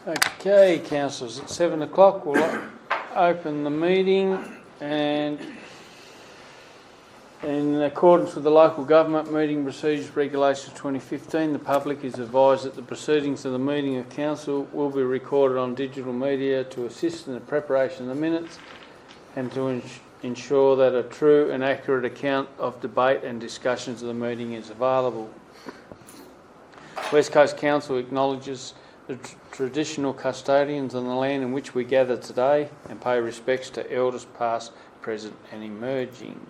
Okay, councillors, at 7 o'clock we'll open the meeting, and in accordance with the Local Government Meeting Procedures Regulations 2015, the public is advised that the proceedings of the meeting of council will be recorded on digital media to assist in the preparation of the minutes and to ensure that a true and accurate account of debate and discussions of the meeting is available. West Coast Council acknowledges the traditional custodians on the land in which we gather today and pay respects to elders past, present and emerging.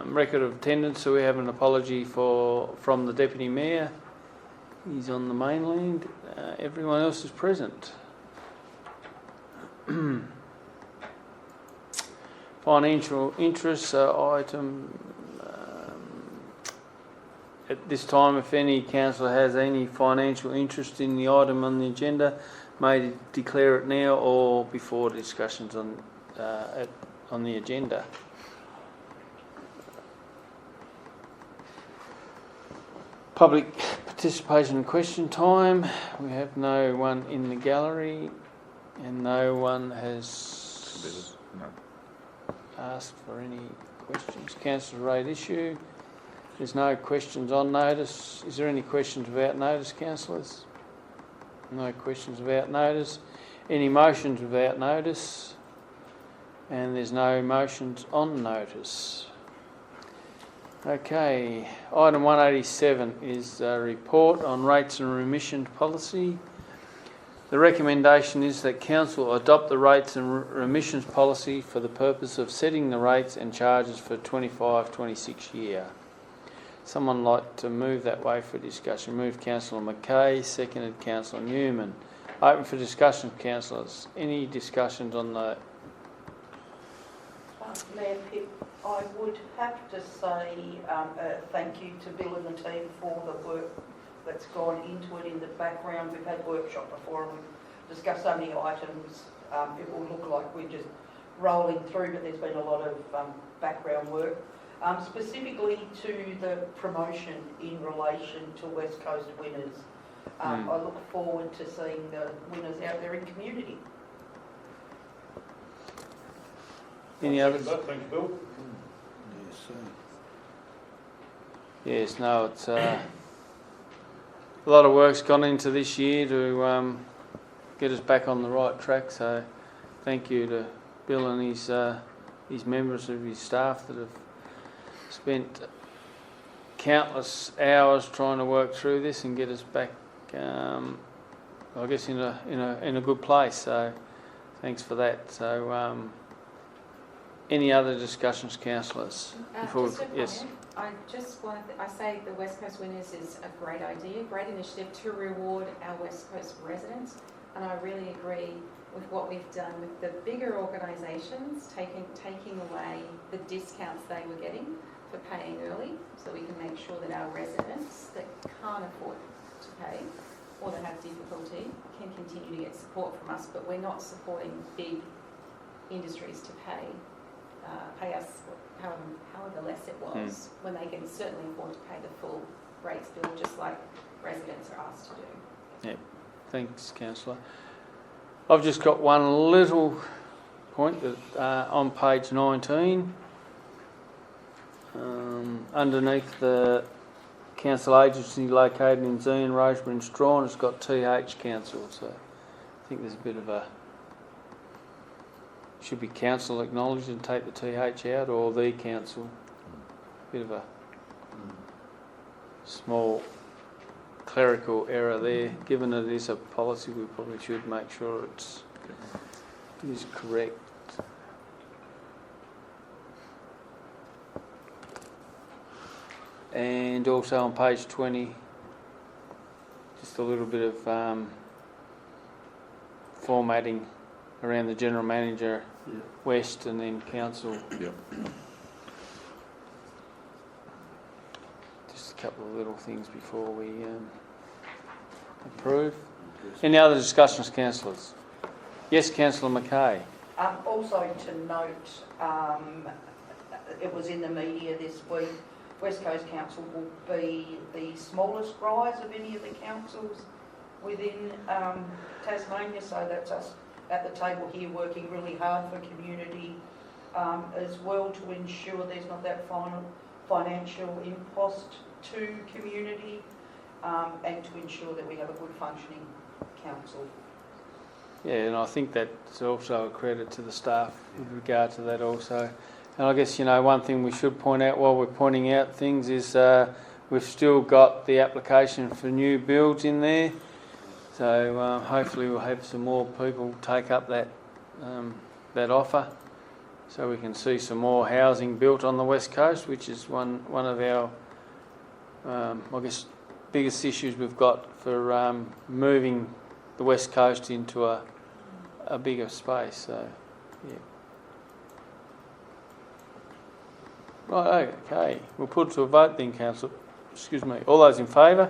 Record of attendance, so we have an apology from the Deputy Mayor. He's on the mainland. Everyone else is present. Financial interests item. At this time, if any councillor has any financial interest in the item on the agenda, may declare it now or before discussions on the agenda. Public participation and question time. We have no one in the gallery and no one has asked for any questions. Councillor Raid issue. There's no questions on notice. Is there any questions about notice, councillors? No questions about notice. Any motions without notice? And there's no motions on notice. Okay, item 187 is a report on rates and remission policy. The recommendation is that council adopt the rates and remissions policy for the purpose of setting the rates and charges for 25-26 year. Someone like to move that way for discussion? Move Councillor Mackay, seconded Councillor Newman. Open for discussion, councillors. Any discussions on the... Mayor Pip, I would have to say thank you to Bill and the team for the work that's gone into it in the background. We've had a workshop before and we've discussed so many items. It will look like we're just rolling through, but there's been a lot of background work. Specifically to the promotion in relation to West Coast winners. I look forward to seeing the winners out there in community. Any others? Thanks, Bill. Yes, no, it's a lot of work's gone into this year to get us back on the right track. So, thank you to Bill and his members of his staff that have spent countless hours trying to work through this and get us back, I guess, in a good place. So, thanks for that. So. Any other discussions, councillors? Yes. I just wanted I say the West Coast Winners is a great idea, great initiative to reward our West Coast residents, and I really agree with what we've done with the bigger organisations taking away the discounts they were getting for paying early, so we can make sure that our residents that can't afford to pay or that have difficulty can continue to get support from us, but we're not supporting big industries to pay us however less it was when they can certainly afford to pay the full rates bill, just like residents are asked to do. Yep. Thanks, councillor. I've just got one little point that on page 19, underneath the council agency located in Zeehan, Rosebery and Strahan, it's got TH Council, so I think there's a bit of a... Should be council acknowledged and take the TH out, or the council. Bit of a small clerical error there. Given it is a policy, we probably should make sure it is correct. And also on page 20, just a little bit of formatting around the General Manager, West, and then Council. Yep. Just a couple of little things before we approve. Any other discussions, councillors? Yes, Councillor Mackay. Also to note, it was in the media this week, West Coast Council will be the smallest rise of any of the councils within Tasmania, so that's us at the table here working really hard for community as well to ensure there's not that final financial impost to community and to ensure that we have a good functioning council. Yeah, and I think that's also a credit to the staff with regard to that also. And I guess, one thing we should point out while we're pointing out things is we've still got the application for new builds in there. So hopefully we'll have some more people take up that offer, so we can see some more housing built on the West Coast, which is one of our, I guess, biggest issues we've got for moving the West Coast into a bigger space. So, yeah. Right, okay. We'll put it to a vote then, Council. Excuse me. All those in favour?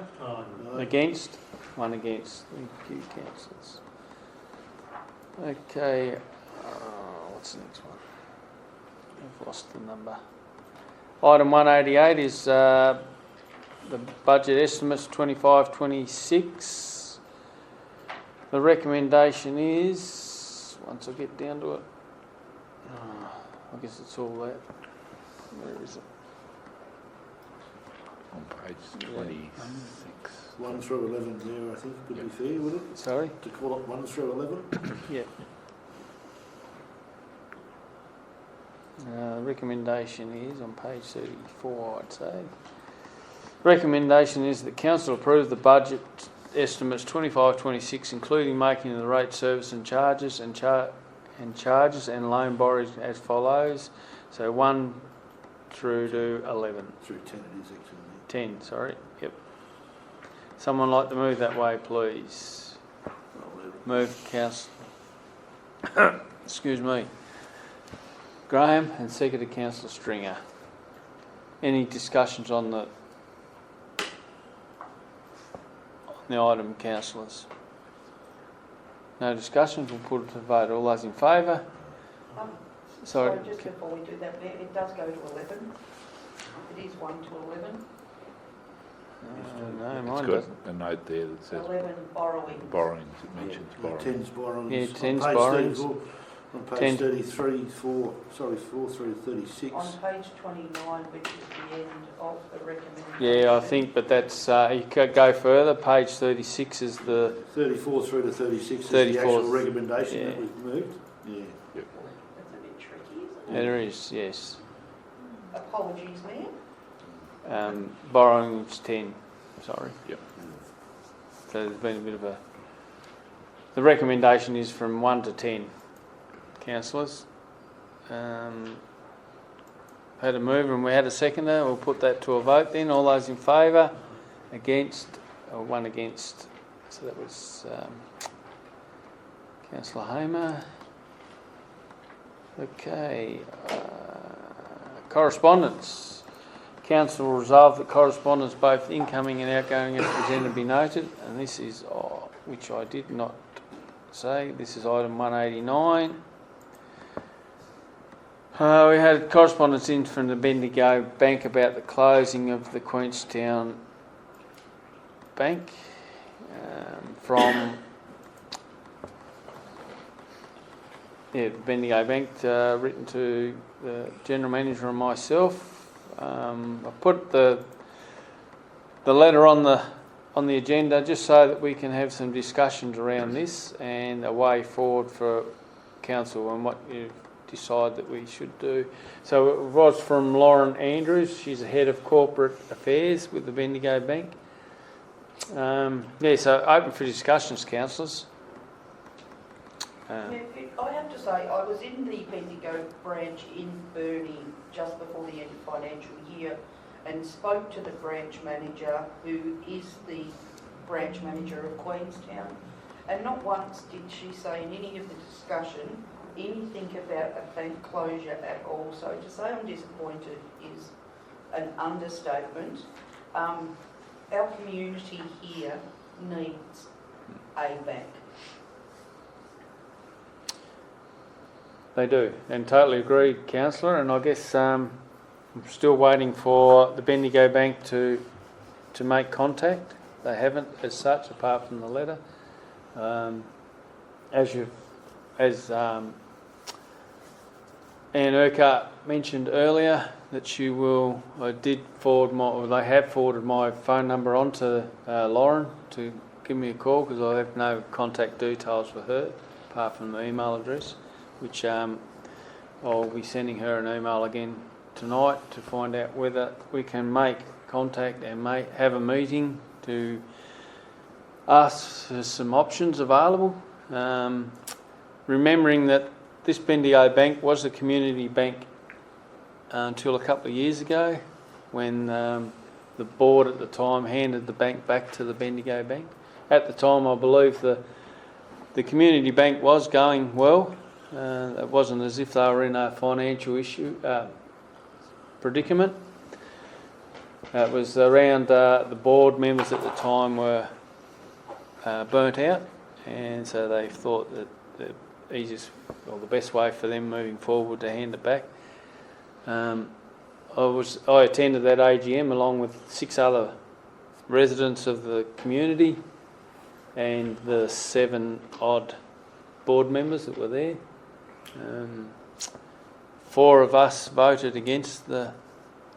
Against? One against. Thank you, councillors. Okay, what's the next one? I've lost the number. Item 188 is the budget estimates 25-26. The recommendation is, once I get down to it, I guess it's all that. Where is it? On page 26. 1 through 11 there, I think, would be fair, would it? Sorry? To call it 1 through 11? Yeah. Recommendation is on page 34, I'd say. Recommendation is that Council approve the budget estimates 25-26, including making the rate, service and charges and loan borrowings as follows. So 1 through to 11. Through 10 it is actually. 10, sorry. Yep. Someone like to move that way, please. Move, Council. Excuse me. Graham, and seconded Councillor Stringer. Any discussions on the item, councillors? No discussions. We'll put it to vote. All those in favour? Sorry, just before we do that, it does go to 11. It is 1 to 11. No, It's mine got doesn't. a note there that says 11 borrowings. borrowings. It mentions borrowings. 10's borrowings. Yeah, 10's on page borrowings. 34, on page 10. 33, 4 through 36. On page 29, which is the end of the recommendation. Yeah, I think, but that's you could go further. Page 36 is the 34 through to 36 is 34. the actual recommendation Yeah. that we've moved. Yeah. That's a bit tricky, isn't it? there is, yes. Apologies, Mayor. Borrowing's 10. Sorry. Yep. So there's been a bit of a. The recommendation is from 1 to 10. Councillors. Had a mover and we had a seconder. We'll put that to a vote then. All those in favour? Against? Or one against. So that was Councillor Hamer. Okay. Correspondence. Council will resolve that correspondence, both incoming and outgoing, as presented, be noted. And this is, which I did not say, this is item 189. We had correspondence in from the Bendigo Bank about the closing of the Queenstown Bank from the Bendigo Bank, written to the General Manager and myself. I put the letter on the agenda just so that we can have some discussions around this and a way forward for Council and what you decide that we should do. So it was from Lauren Andrews. She's the Head of Corporate Affairs with the Bendigo Bank. So open for discussions, councillors. I have to say, I was in the Bendigo branch in Burnie just before the end of financial year and spoke to the branch manager, who is the branch manager of Queenstown, and not once did she say in any of the discussion anything about a bank closure at all. So to say I'm disappointed is an understatement. Our community here needs a bank. They do, and totally agree, councillor. And I guess I'm still waiting for the Bendigo Bank to make contact. They haven't as such, apart from the letter. As Anne Urquhart mentioned earlier, that they have forwarded my phone number on to Lauren to give me a call, because I have no contact details for her apart from the email address, which I'll be sending her an email again tonight to find out whether we can make contact and have a meeting to ask for some options available. Remembering that this Bendigo Bank was a community bank until a couple of years ago, when the board at the time handed the bank back to the Bendigo Bank. At the time, I believe the community bank was going well. It wasn't as if they were in a financial predicament. It was around the board members at the time were burnt out, and so they thought that the best way for them moving forward to hand it back. I attended that AGM along with 6 other residents of the community and the 7 odd board members that were there. 4 of us voted against the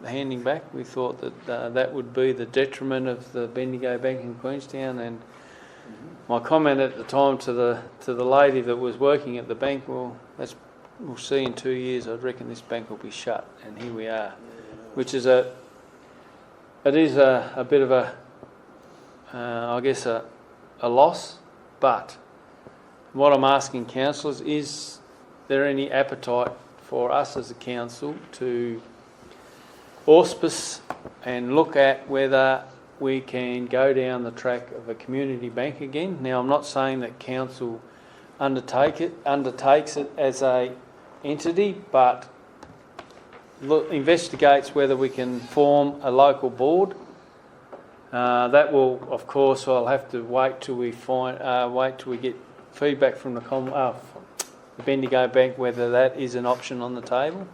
handing back. We thought that that would be the detriment of the Bendigo Bank in Queenstown, and my comment at the time to the lady that was working at the bank, we'll see in 2 years. I reckon this bank will be shut, and here we are, which is a bit of a loss. But what I'm asking councillors, is there any appetite for us as a council to auspice and look at whether we can go down the track of a community bank again? Now, I'm not saying that council undertakes it as a entity, but investigates whether we can form a local board. That will, of course, I'll have to wait till we get feedback from the Bendigo Bank whether that is an option on the table,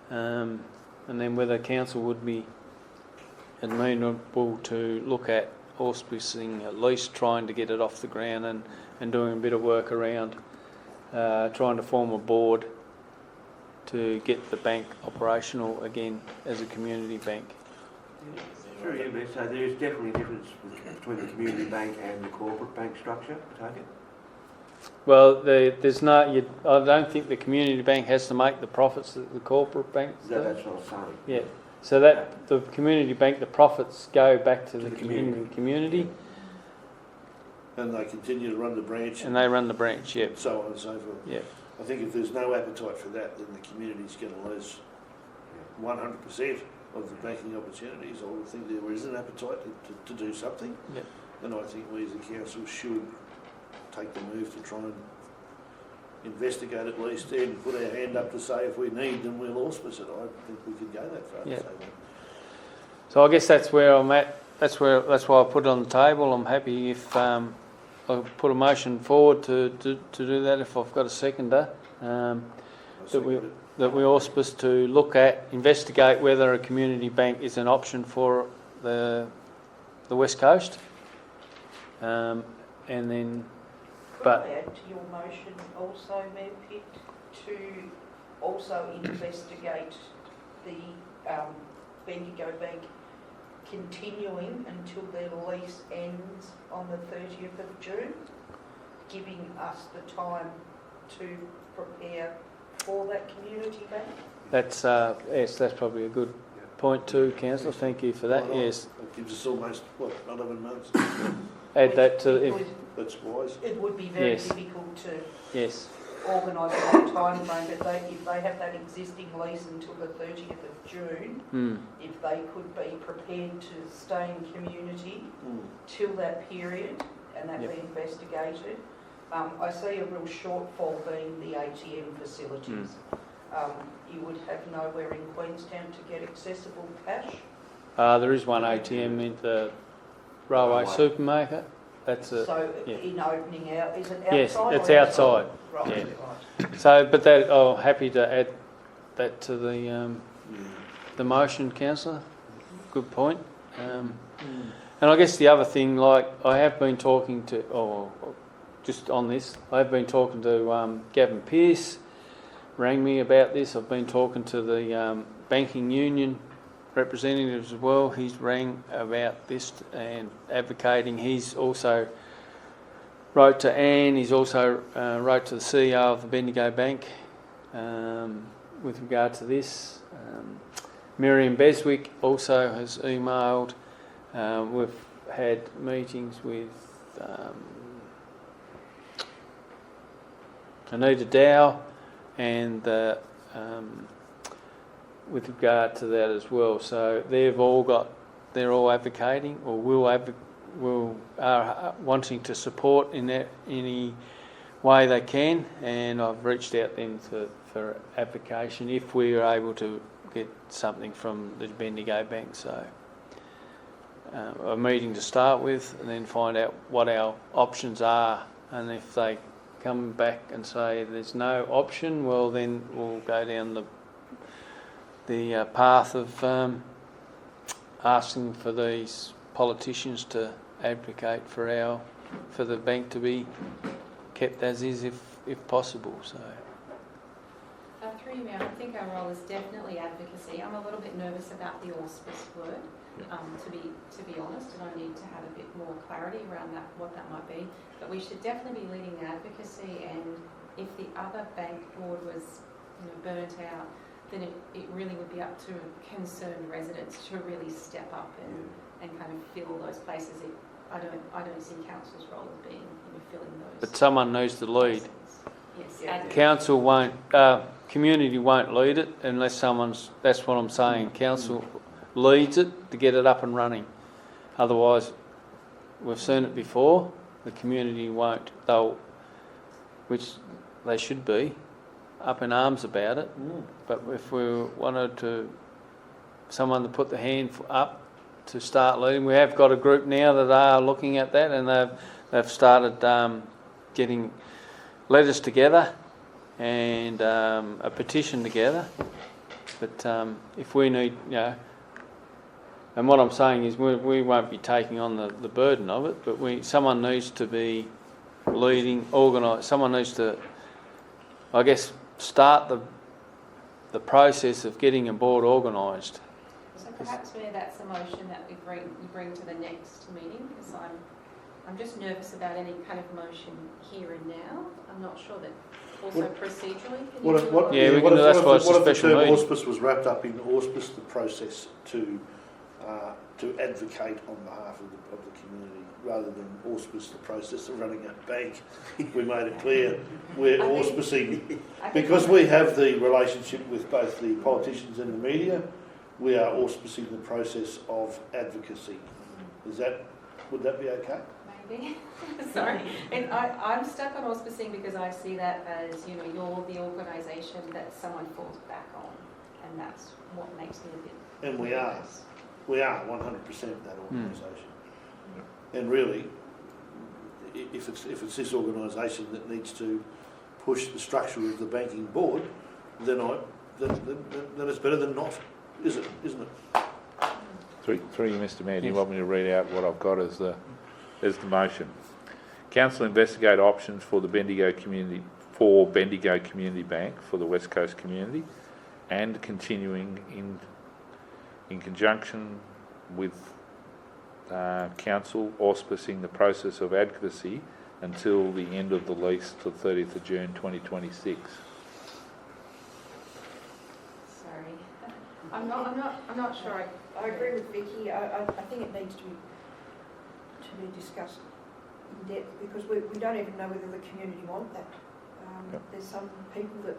and then whether council would be amenable to look at auspicing, at least trying to get it off the ground and doing a bit of work around trying to form a board to get the bank operational again as a community bank. Sure, yeah, but so there is definitely a difference between the community bank and the corporate bank structure, I take it? Well, there's no. I don't think the community bank has to make the profits that the corporate bank does. That's what I was saying. Yeah. So that the community bank, the profits go back to the community. And they continue to run the branch. And they run the branch, yeah. So on and so forth. Yeah. I think if there's no appetite for that, then the community's going to lose 100% of the banking opportunities. I would think there is an appetite to do something. Yeah. And I think we as a council should take the move to try and investigate at least and put our hand up to say if we need, then we'll auspice it. I think we could go that far. Yeah. To say that. So I guess that's where I'm at. That's why I put it on the table. I'm happy if I'll put a motion forward to do that if I've got a seconder. That we auspice to look at, investigate whether a community bank is an option for the West Coast, and then. Could I add to your motion also, Mayor Pitt, to also investigate the Bendigo Bank continuing until their lease ends on the 30th of June, giving us the time to prepare for that community bank? That's yes, that's probably a good point too, Councillor. Thank you for that. Well, yes. That gives us almost, 11 months. Add that to That's wise. It would be very Yes. difficult to yes. organise that time frame, but if they have that existing lease until the 30th of June, if they could be prepared to stay in community till that period and that be investigated. I see a real shortfall being the ATM facilities. You would have nowhere in Queenstown to get accessible cash. There is one ATM in the railway supermarket. That's it. So yeah. in opening out, is it outside? Yes, it's or outside. Right, Yeah. right. So, but that, happy to add that to the the motion, councillor. Good point. And I guess the other thing, like I have been talking to, just on this, I have been talking to Gavin Pearce, rang me about this. I've been talking to the banking union representatives as well. He's rang about this and advocating. He's also wrote to Anne. He's also wrote to the CEO of the Bendigo Bank with regard to this. Miriam Beswick also has emailed. We've had meetings with Anita Dow and with regard to that as well. So they're all advocating or are wanting to support in any way they can, and I've reached out then for application if we are able to get something from the Bendigo Bank. So a meeting to start with, and then find out what our options are, and if they come back and say there's no option, well then we'll go down the path of asking for these politicians to advocate for the bank to be kept as is if possible. So Through you, Mayor, I think our role is definitely advocacy. I'm a little bit nervous about the auspice word, to be honest, and I need to have a bit more clarity around that, what that might be. But we should definitely be leading advocacy, and if the other bank board was burnt out, then it really would be up to concerned residents to really step up and kind of fill those places. I don't see council's role as being filling those. but someone needs to lead. Yes, Yeah. Council won't, community won't lead it unless that's what I'm saying. Council leads it to get it up and running. Otherwise, we've seen it before, the community won't. Which they should be, up in arms about it. But if we wanted someone to put the hand up to start leading, we have got a group now that are looking at that, and they've started getting letters together and a petition together. But if we need, and what I'm saying is we won't be taking on the burden of it, but someone needs to be leading, organised. Someone needs to, I guess, start the process of getting a board organised. So perhaps, Mayor, that's a motion that we bring to the next meeting, because I'm just nervous about any kind of motion here and now. I'm not sure that also procedurally. That's why it's a special meeting. Auspice was wrapped up in auspice, the process to advocate on behalf of the community, rather than auspice, the process of running a bank. We made it clear we're auspicing, because we have the relationship with both the politicians and the media, we are auspicing the process of advocacy. Would that be okay? Maybe. Sorry. And I'm stuck on auspicing because I see that as, you're the organisation that someone falls back on, and that's what makes me a bit... And we are. We are 100% that organisation. And really, if it's this organisation that needs to push the structure of the banking board, then it's better than not, isn't it? Through you, Mr. Mayor, do you want me to read out what I've got as the motion? Council investigate options for Bendigo Community Bank for the West Coast community, and continuing in conjunction with Council auspicing the process of advocacy until the end of the lease till 30th of June 2026. Sorry. I'm not sure. I agree with Vicky. I think it needs to be discussed in depth, because we don't even know whether the community want that. There's some people that...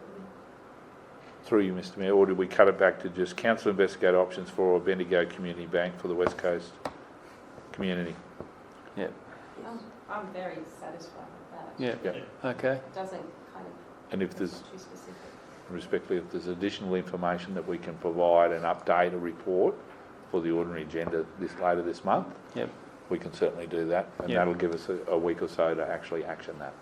Through you, Mr. Mayor, or did we cut it back to just Council investigate options for a Bendigo Community Bank for the West Coast community? Yeah. I'm very satisfied with that. Yeah. Okay. It doesn't kind of... And if there's... too specific. Respectfully, if there's additional information that we can provide and update a report for the ordinary agenda later this month, we can certainly do that, and that'll give us a week or so to actually action that.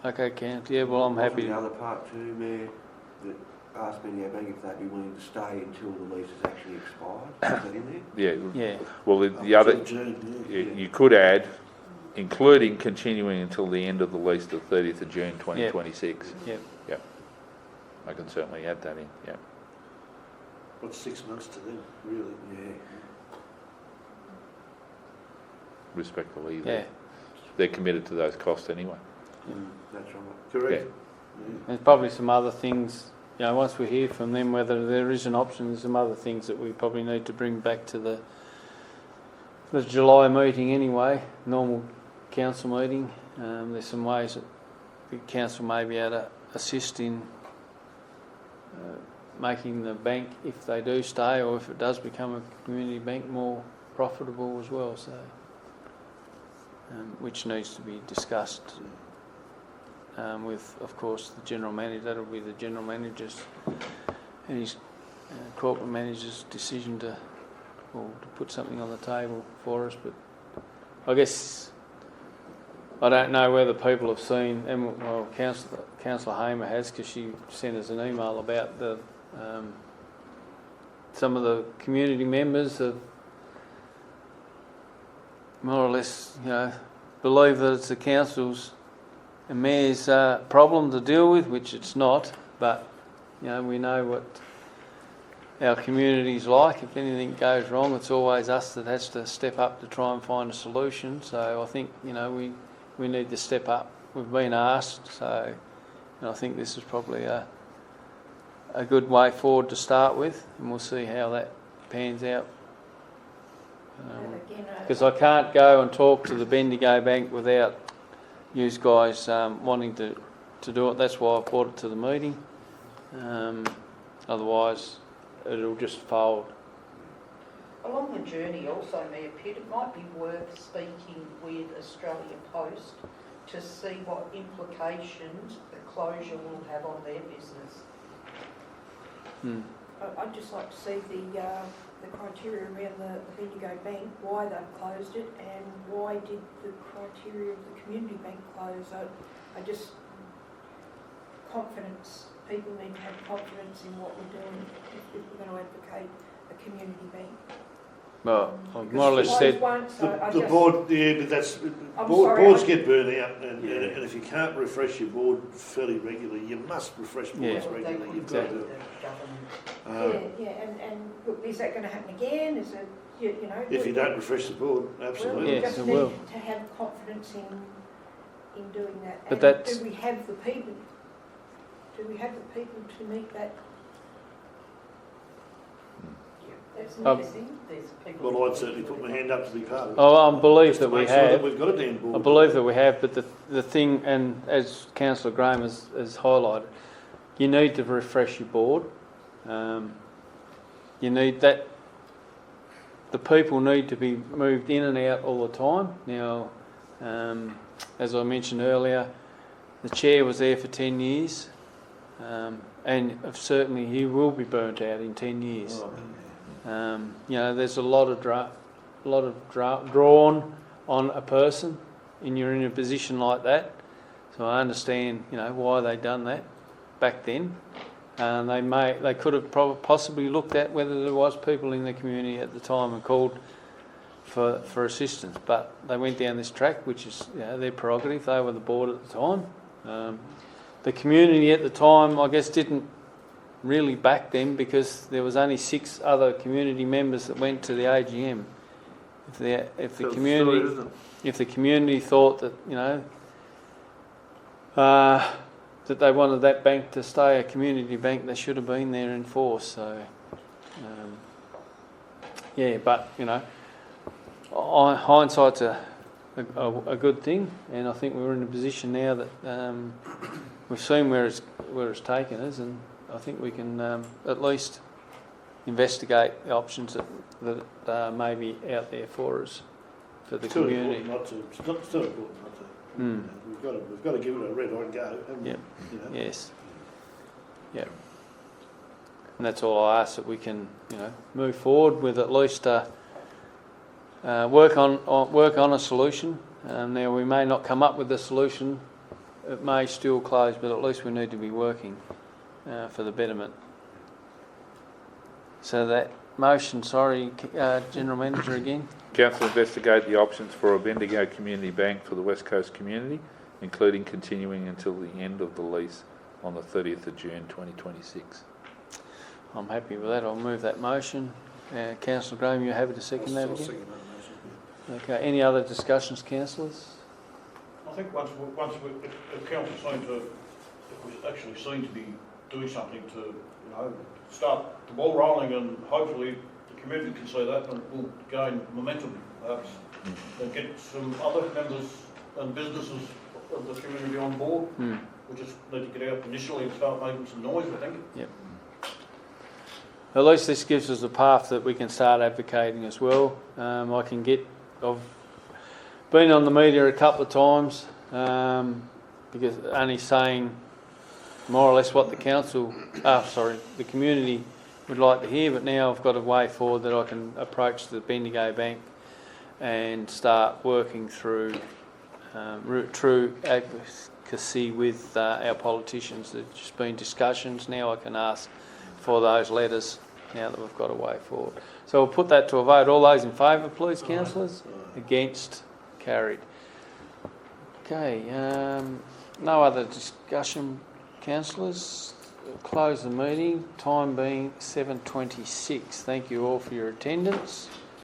Okay, Ken. Yeah, well, I'm happy. The other part too, Mayor, that ask Bendigo Bank if they'd be willing to stay until the lease has actually expired. Is that in there? Yeah. Yeah, Well, the other, June, you could add, including continuing until the end of the lease, the 30th of June 2026. Yep. I can certainly add that in, yeah. What's 6 months to them, really? Yeah. Respectfully, yeah. they're committed to those costs anyway. That's right. Correct. There's probably some other things, you know, once we hear from them whether there is an option, there's some other things that we probably need to bring back to the July meeting anyway, normal council meeting. There's some ways that the council may be able to assist in making the bank, if they do stay or if it does become a community bank, more profitable as well. So, which needs to be discussed with, of course, the general manager. That'll be the general manager's and his corporate manager's decision to put something on the table for us. But I guess I don't know whether people have seen, and well, Councillor Hamer has, because she sent us an email about the some of the community members have more or less, you know, believe that it's the council's and mayor's problem to deal with, which it's not. But you know, we know what our community's like. If anything goes wrong, it's always us that has to step up to try and find a solution. So I think, you know, we need to step up. We've been asked, so and I think this is probably a good way forward to start with, and we'll see how that pans out. Because I can't go and talk to the Bendigo Bank without you guys wanting to do it. That's why I brought it to the meeting. Otherwise, it'll just fold. Along the journey also, Mayor Pitt, it might be worth speaking with Australia Post to see what implications the closure will have on their business. I'd just like to see the criteria around the Bendigo Bank, why they've closed it, and why did the criteria of the community bank close. I just, confidence, people need to have confidence in what we're doing if we're going to advocate a community bank. Well, I've more or less said. The board, yeah, but that's boards get burnt out, and if you can't refresh your board fairly regularly, you must refresh boards regularly. You've got to. And look, is that going to happen again? Is it, you know? If you don't refresh the board, absolutely. Yes, just it need will. to have confidence in doing that. But and that's- do we have the people? Do we have the people to meet that? That's interesting. There's people. Well, I'd certainly put my hand up to be part of it. I believe Just to that we make sure that have. we've got a damn board. I believe that we have, but the thing, and as Councillor Graham has highlighted, you need to refresh your board. You need that. The people need to be moved in and out all the time. Now, as I mentioned earlier, the chair was there for 10 years, and certainly he will be burnt out in 10 years. You know, there's a lot of drawn on a person, and you're in a position like that. So I understand, you know, why they done that back then. They could have possibly looked at whether there was people in the community at the time and called for assistance, but they went down this track, which is, you know, their prerogative. They were the board at the time. The community at the time, I guess, didn't really back them because there was only 6 other community members that went to the AGM. If the community thought that, you know, that they wanted that bank to stay a community bank, they should have been there in force. So, yeah, but you know, hindsight's a good thing, and I think we're in a position now that we've seen where it's taken us, and I think we can at least investigate the options that may be out there for us, for the community. It's still important not to. We've got to give it a red hot go. Yep. You know. Yes. Yeah. And that's all I ask, that we can, you know, move forward with at least work on a solution. Now we may not come up with a solution; it may still close, but at least we need to be working for the betterment. So that motion, General Manager again. Council investigate the options for a Bendigo Community Bank for the West Coast community, including continuing until the end of the lease on the 30th of June 2026. I'm happy with that. I'll move that motion. Councillor Graham, you happy to second that I'll again? second that motion. Okay. Any other discussions, councillors? I think if council seem to, if we actually seem to be doing something to, you know, start the ball rolling, and hopefully the community can see that and will gain momentum, perhaps, and get some other members and businesses of the community on board. We just need to get out initially and start making some noise, I think. Yep. At least this gives us a path that we can start advocating as well. I've been on the media a couple of times because only saying more or less what the community would like to hear, but now I've got a way forward that I can approach the Bendigo Bank and start working through true advocacy with our politicians. There's just been discussions. Now I can ask for those letters now that we've got a way forward. So we'll put that to a vote. All those in favour, please, councillors. Against? Carried. Okay, no other discussion, councillors. We'll close the meeting, time being 7:26. Thank you all for your attendance.